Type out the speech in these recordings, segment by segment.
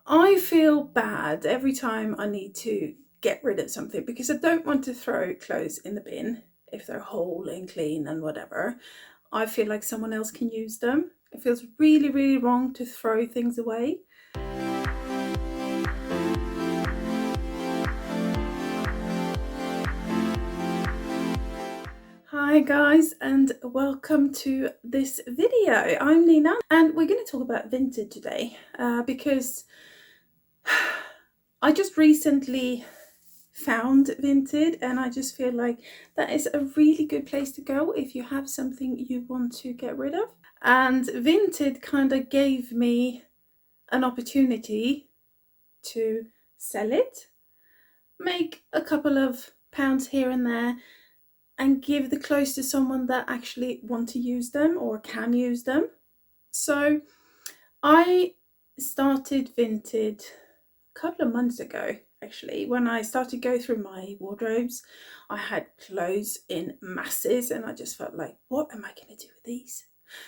I feel bad every time I need to get rid of something because I don't want to throw clothes in the bin if they're whole and clean and whatever. I feel like someone else can use them. It feels really, really wrong to throw things away. Hi guys, and welcome to this video. I'm Nina and we're going to talk about Vinted today because I just recently found Vinted and I just feel like that is a really good place to go if you have something you want to get rid of. And Vinted kind of gave me an opportunity to sell it, make a couple of pounds here and there, and give the clothes to someone that actually want to use them or can use them. So I started Vinted a couple of months ago. Actually, when I started to go through my wardrobes, I had clothes in masses and I just felt like, what am I going to do with these?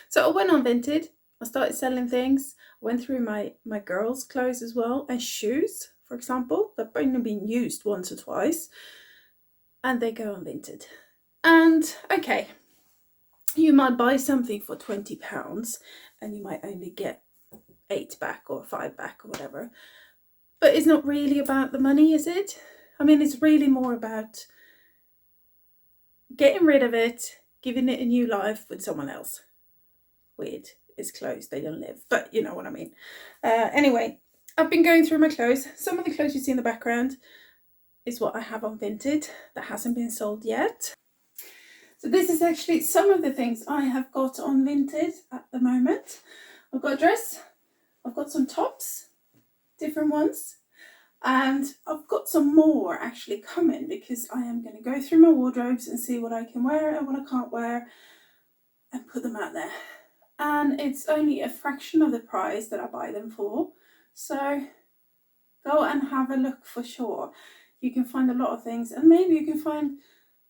So I went on Vinted, I started selling things, went through my girls' clothes as well, and shoes, for example. They've only been used once or twice, and they go on Vinted. And okay, you might buy something for £20 and you might only get 8 back or 5 back or whatever. But it's not really about the money, is it? I mean, it's really more about getting rid of it, giving it a new life with someone else. Weird. It's clothes, they don't live, but you know what I mean. Anyway, I've been going through my clothes. Some of the clothes you see in the background is what I have on Vinted that hasn't been sold yet. So this is actually some of the things I have got on Vinted at the moment. I've got a dress, I've got some tops, different ones, and I've got some more actually coming because I am going to go through my wardrobes and see what I can wear and what I can't wear and put them out there. And it's only a fraction of the price that I buy them for, so go and have a look for sure. You can find a lot of things, and maybe you can find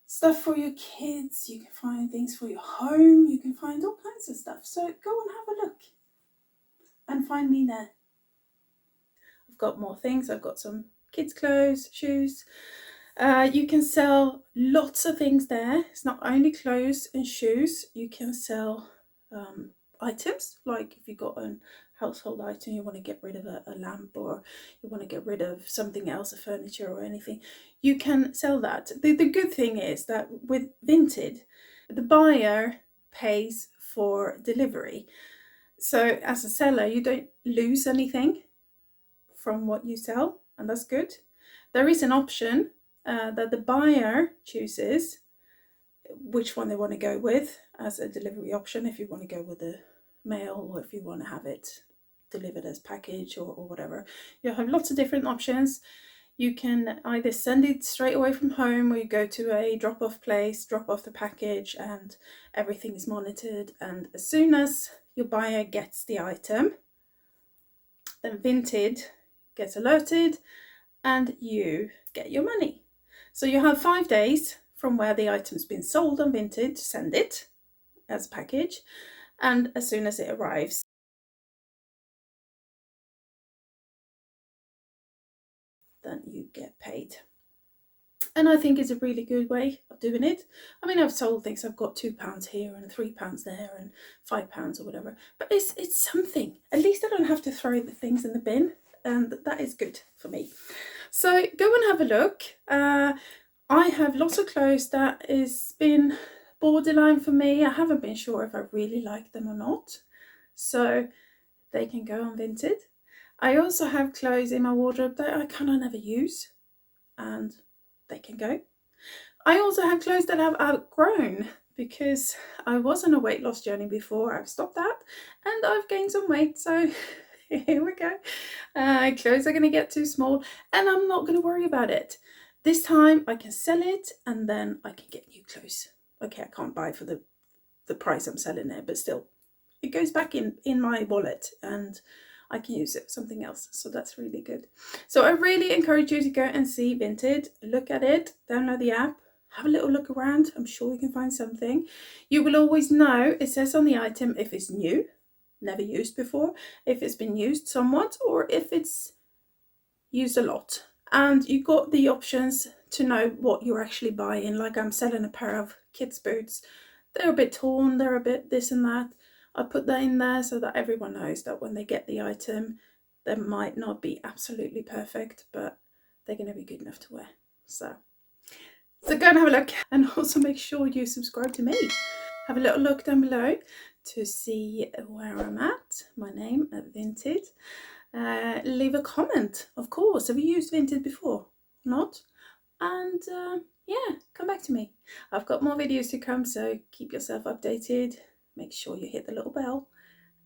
stuff for your kids, you can find things for your home, you can find all kinds of stuff. So go and have a look and find me there. I've got more things. I've got some kids' clothes, shoes. You can sell lots of things there. It's not only clothes and shoes. You can sell items, like if you've got a household item, you want to get rid of a lamp, or you want to get rid of something else, a furniture or anything, you can sell that. The good thing is that with Vinted, the buyer pays for delivery. So as a seller, you don't lose anything from what you sell, and that's good. There is an option that the buyer chooses which one they want to go with as a delivery option, if you want to go with the mail or if you want to have it delivered as package or whatever. You have lots of different options. You can either send it straight away from home, or you go to a drop-off place, drop off the package, and everything is monitored. And as soon as your buyer gets the item, then Vinted gets alerted and you get your money. So you have 5 days from where the item's been sold on Vinted to send it as a package, and as soon as it arrives, then you get paid. And I think it's a really good way of doing it. I mean, I've sold things, I've got £2 here and £3 there and £5 or whatever, but it's something. At least I don't have to throw the things in the bin, and that is good for me. So go and have a look. I have lots of clothes that has been borderline for me. I haven't been sure if I really like them or not, so they can go on Vinted. I also have clothes in my wardrobe that I kind of never use, and they can go. I also have clothes that I've outgrown because I was on a weight loss journey before. I've stopped that and I've gained some weight, so here we go. Clothes are going to get too small and I'm not going to worry about it. This time I can sell it and then I can get new clothes. Okay, I can't buy for the price I'm selling it, but still, it goes back in my wallet and I can use it for something else. So that's really good. So I really encourage you to go and see Vinted, look at it, download the app, have a little look around. I'm sure you can find something. You will always know, it says on the item if it's new, never used before, if it's been used somewhat, or if it's used a lot. And you got the options to know what you're actually buying. Like I'm selling a pair of kids' boots. They're a bit torn, they're a bit this and that. I put that in there so that everyone knows that when they get the item, they might not be absolutely perfect, but they're going to be good enough to wear. So go and have a look, and also make sure you subscribe to me. Have a little look down below to see where I'm at, my name at Vinted. Leave a comment, of course. Have you used Vinted before? Not? And yeah, come back to me. I've got more videos to come, so keep yourself updated. Make sure you hit the little bell,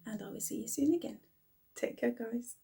and I will see you soon again. Take care, guys.